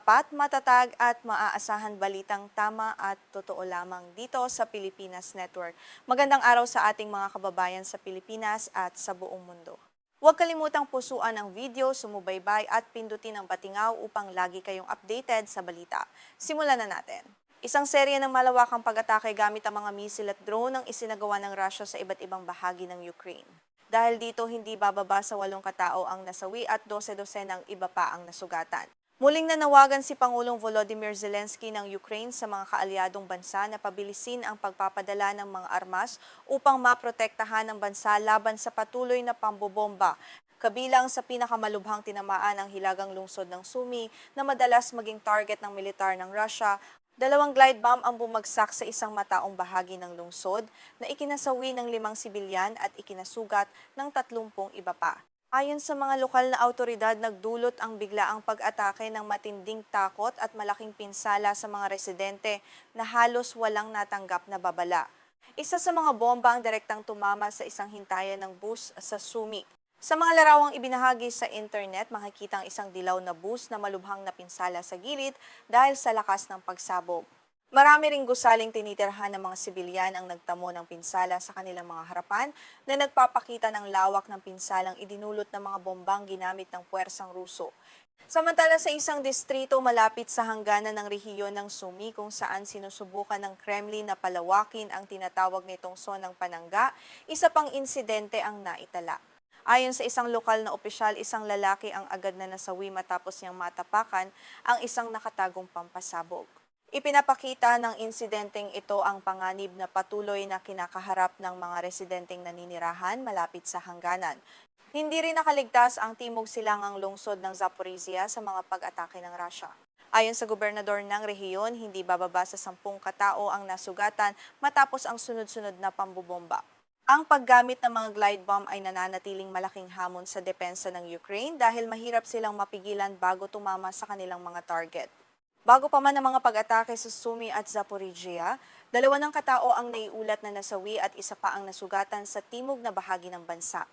tapat, matatag at maaasahan balitang tama at totoo lamang dito sa Pilipinas Network. Magandang araw sa ating mga kababayan sa Pilipinas at sa buong mundo. Huwag kalimutang pusuan ang video, sumubaybay at pindutin ang batingaw upang lagi kayong updated sa balita. Simulan na natin. Isang serye ng malawakang pag-atake gamit ang mga misil at drone ang isinagawa ng Russia sa iba't ibang bahagi ng Ukraine. Dahil dito hindi bababa sa 8 katao ang nasawi at 12 ng iba pa ang nasugatan. Muling nanawagan si Pangulong Volodymyr Zelensky ng Ukraine sa mga kaalyadong bansa na pabilisin ang pagpapadala ng mga armas upang maprotektahan ang bansa laban sa patuloy na pambobomba, kabilang sa pinakamalubhang tinamaan ang hilagang lungsod ng Sumy na madalas maging target ng militar ng Russia. 2 glide bomb ang bumagsak sa isang mataong bahagi ng lungsod na ikinasawi ng 5 sibilyan at ikinasugat ng 30 iba pa. Ayon sa mga lokal na awtoridad, nagdulot ang biglaang pag-atake ng matinding takot at malaking pinsala sa mga residente na halos walang natanggap na babala. Isa sa mga bomba ang direktang tumama sa isang hintayan ng bus sa Sumy. Sa mga larawang ibinahagi sa internet, makikita ang isang dilaw na bus na malubhang napinsala sa gilid dahil sa lakas ng pagsabog. Marami ring gusaling tinitirhan ng mga sibilyan ang nagtamo ng pinsala sa kanilang mga harapan na nagpapakita ng lawak ng pinsalang idinulot ng mga bombang ginamit ng puwersang Ruso. Samantala sa isang distrito malapit sa hangganan ng rehiyon ng Sumy kung saan sinusubukan ng Kremlin na palawakin ang tinatawag nitong Zonang Panangga, isa pang insidente ang naitala. Ayon sa isang lokal na opisyal, isang lalaki ang agad na nasawi matapos niyang matapakan ang isang nakatagong pampasabog. Ipinapakita ng insidenteng ito ang panganib na patuloy na kinakaharap ng mga residenteng naninirahan malapit sa hangganan. Hindi rin nakaligtas ang timog silangang lungsod ng Zaporizhia sa mga pag-atake ng Russia. Ayon sa gobernador ng rehiyon, hindi bababa sa 10 katao ang nasugatan matapos ang sunod-sunod na pambobomba. Ang paggamit ng mga glide bomb ay nananatiling malaking hamon sa depensa ng Ukraine dahil mahirap silang mapigilan bago tumama sa kanilang mga target. Bago pa man ang mga pag-atake sa Sumy at Zaporizhia, 2 ng katao ang naiulat na nasawi at isa pa ang nasugatan sa timog na bahagi ng bansa.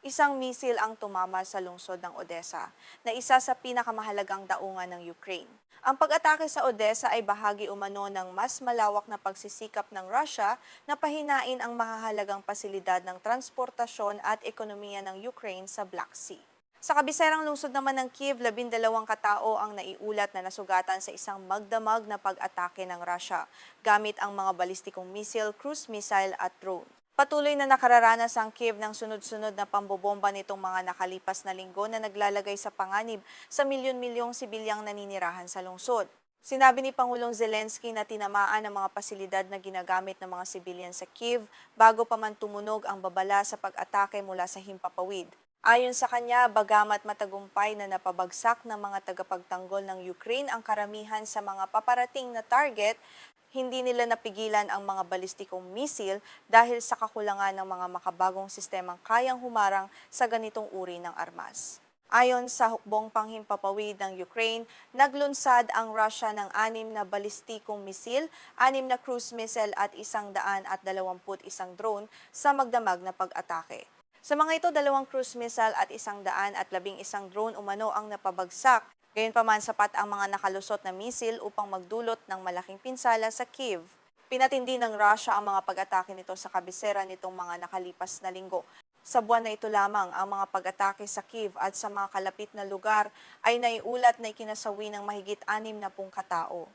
Isang misil ang tumama sa lungsod ng Odessa, na isa sa pinakamahalagang daungan ng Ukraine. Ang pag-atake sa Odessa ay bahagi umano ng mas malawak na pagsisikap ng Russia na pahinain ang mahahalagang pasilidad ng transportasyon at ekonomiya ng Ukraine sa Black Sea. Sa kabiserang lungsod naman ng Kyiv, 12 katao ang naiulat na nasugatan sa isang magdamag na pag-atake ng Russia gamit ang mga balistikong misil, cruise missile at drone. Patuloy na nakararanas ang Kyiv ng sunod-sunod na pambobomba nitong mga nakalipas na linggo na naglalagay sa panganib sa milyon-milyong sibilyang naninirahan sa lungsod. Sinabi ni Pangulong Zelensky na tinamaan ang mga pasilidad na ginagamit ng mga sibilyan sa Kyiv bago pa man tumunog ang babala sa pag-atake mula sa himpapawid. Ayon sa kanya, bagamat matagumpay na napabagsak ng mga tagapagtanggol ng Ukraine ang karamihan sa mga paparating na target, hindi nila napigilan ang mga balistikong misil dahil sa kakulangan ng mga makabagong sistemang kayang humarang sa ganitong uri ng armas. Ayon sa hukbong panghimpapawid ng Ukraine, naglunsad ang Russia ng 6 na balistikong misil, 6 na cruise missile at 121 drone sa magdamag na pag-atake. Sa mga ito, 2 cruise missile at 111 drone umano ang napabagsak. Gayunpaman sapat ang mga nakalusot na misil upang magdulot ng malaking pinsala sa Kyiv. Pinatindi ng Russia ang mga pag-atake nito sa kabisera nitong mga nakalipas na linggo. Sa buwan na ito lamang, ang mga pag-atake sa Kyiv at sa mga kalapit na lugar ay naiulat na ikinasawi ng mahigit 60 katao.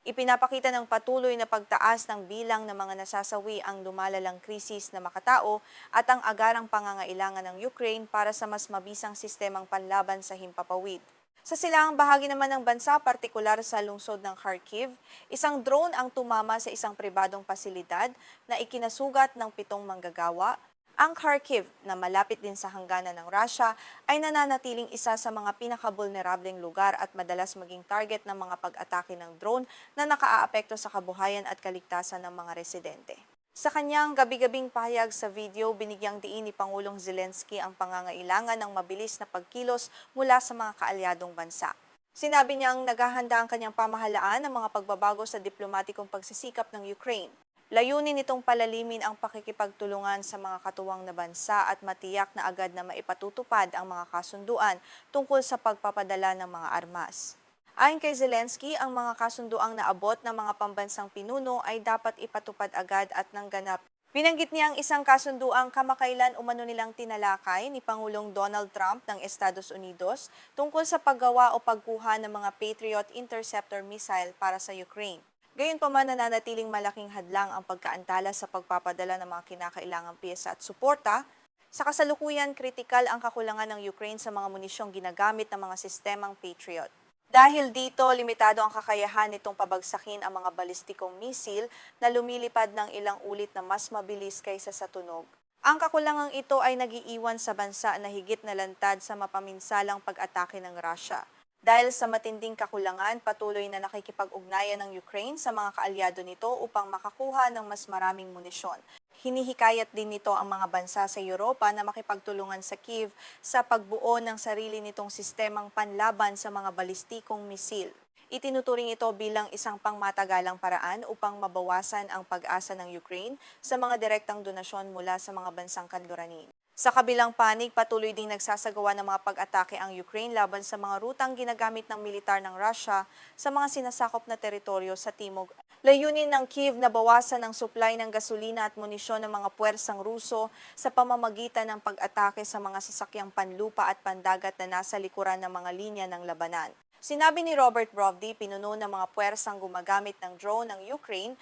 Ipinapakita ng patuloy na pagtaas ng bilang ng mga nasasawi ang lumalalang krisis na makatao at ang agarang pangangailangan ng Ukraine para sa mas mabisang sistemang panlaban sa himpapawid. Sa silangang bahagi naman ng bansa, partikular sa lungsod ng Kharkiv, isang drone ang tumama sa isang pribadong pasilidad na ikinasugat ng 7 manggagawa. Ang Kharkiv, na malapit din sa hangganan ng Russia, ay nananatiling isa sa mga pinakabulnerableng lugar at madalas maging target ng mga pag-atake ng drone na nakaaapekto sa kabuhayan at kaligtasan ng mga residente. Sa kanyang gabi-gabing pahayag sa video, binigyang diin ni Pangulong Zelensky ang pangangailangan ng mabilis na pagkilos mula sa mga kaalyadong bansa. Sinabi niyang naghahanda ang kanyang pamahalaan ng mga pagbabago sa diplomatikong pagsisikap ng Ukraine. Layunin nitong palalimin ang pakikipagtulungan sa mga katuwang na bansa at matiyak na agad na maipatutupad ang mga kasunduan tungkol sa pagpapadala ng mga armas. Ayon kay Zelensky, ang mga kasunduang naabot ng mga pambansang pinuno ay dapat ipatupad agad at nang ganap. Binanggit niya ang isang kasunduang kamakailan umano nilang tinalakay ni Pangulong Donald Trump ng Estados Unidos tungkol sa paggawa o pagkuha ng mga Patriot Interceptor missile para sa Ukraine. Gayunpaman, nananatiling malaking hadlang ang pagkaantala sa pagpapadala ng mga kinakailangang piyesa at suporta. Sa kasalukuyan, kritikal ang kakulangan ng Ukraine sa mga munisyong ginagamit ng mga sistemang Patriot. Dahil dito, limitado ang kakayahan nitong pabagsakin ang mga balistikong misil na lumilipad ng ilang ulit na mas mabilis kaysa sa tunog. Ang kakulangang ito ay nagiiwan sa bansa na higit na lantad sa mapaminsalang pag-atake ng Russia. Dahil sa matinding kakulangan, patuloy na nakikipag-ugnayan ng Ukraine sa mga kaalyado nito upang makakuha ng mas maraming munisyon. Hinihikayat din nito ang mga bansa sa Europa na makipagtulungan sa Kyiv sa pagbuo ng sarili nitong sistemang panlaban sa mga balistikong misil. Itinuturing ito bilang isang pangmatagalang paraan upang mabawasan ang pag-asa ng Ukraine sa mga direktang donasyon mula sa mga bansang kanluranin. Sa kabilang panig, patuloy ding nagsasagawa ng mga pag-atake ang Ukraine laban sa mga rutang ginagamit ng militar ng Russia sa mga sinasakop na teritoryo sa timog. Layunin ng Kyiv na bawasan ang supply ng gasolina at munisyon ng mga puwersang Ruso sa pamamagitan ng pag-atake sa mga sasakyang panlupa at pandagat na nasa likuran ng mga linya ng labanan. Sinabi ni Robert Brovdi, pinuno ng mga puwersang gumagamit ng drone ng Ukraine,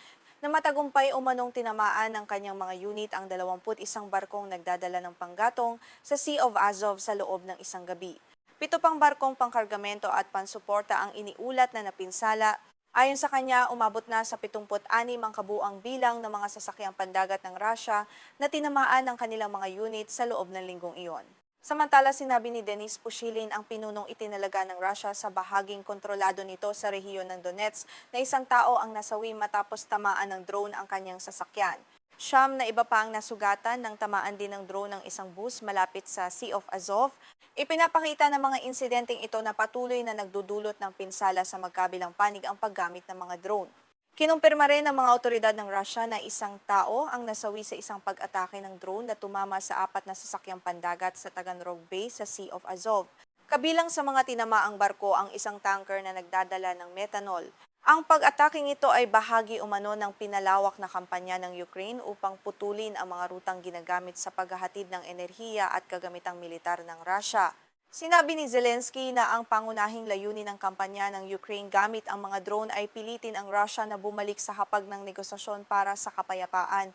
na matagumpay umanong tinamaan ng kanyang mga unit ang 21 barkong nagdadala ng panggatong sa Sea of Azov sa loob ng isang gabi. 7 pang barkong pangkargamento at pansuporta ang iniulat na napinsala. Ayon sa kanya, umabot na sa 76 ang kabuang bilang ng mga sasakyang pandagat ng Russia na tinamaan ng kanilang mga unit sa loob ng linggong iyon. Samantala, sinabi ni Denis Pushilin ang pinunong itinalaga ng Russia sa bahaging kontrolado nito sa rehiyon ng Donetsk na isang tao ang nasawi matapos tamaan ng drone ang kanyang sasakyan. Siyam na iba pa ang nasugatan nang tamaan din ng drone ng isang bus malapit sa Sea of Azov. Ipinapakita ng mga insidenteng ito na patuloy na nagdudulot ng pinsala sa magkabilang panig ang paggamit ng mga drone. Kinumpirma rin ng mga otoridad ng Russia na isang tao ang nasawi sa isang pag-atake ng drone na tumama sa 4 na sasakyang pandagat sa Taganrog Bay sa Sea of Azov. Kabilang sa mga tinamaang barko ang isang tanker na nagdadala ng methanol. Ang pag-ataking ito ay bahagi umano ng pinalawak na kampanya ng Ukraine upang putulin ang mga rutang ginagamit sa paghahatid ng enerhiya at kagamitang militar ng Russia. Sinabi ni Zelensky na ang pangunahing layunin ng kampanya ng Ukraine gamit ang mga drone ay pilitin ang Russia na bumalik sa hapag ng negosasyon para sa kapayapaan.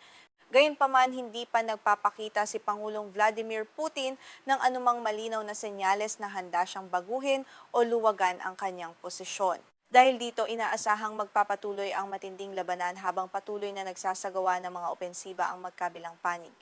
Gayunpaman, hindi pa nagpapakita si Pangulong Vladimir Putin ng anumang malinaw na senyales na handa siyang baguhin o luwagan ang kanyang posisyon. Dahil dito, inaasahang magpapatuloy ang matinding labanan habang patuloy na nagsasagawa ng mga opensiba ang magkabilang panig.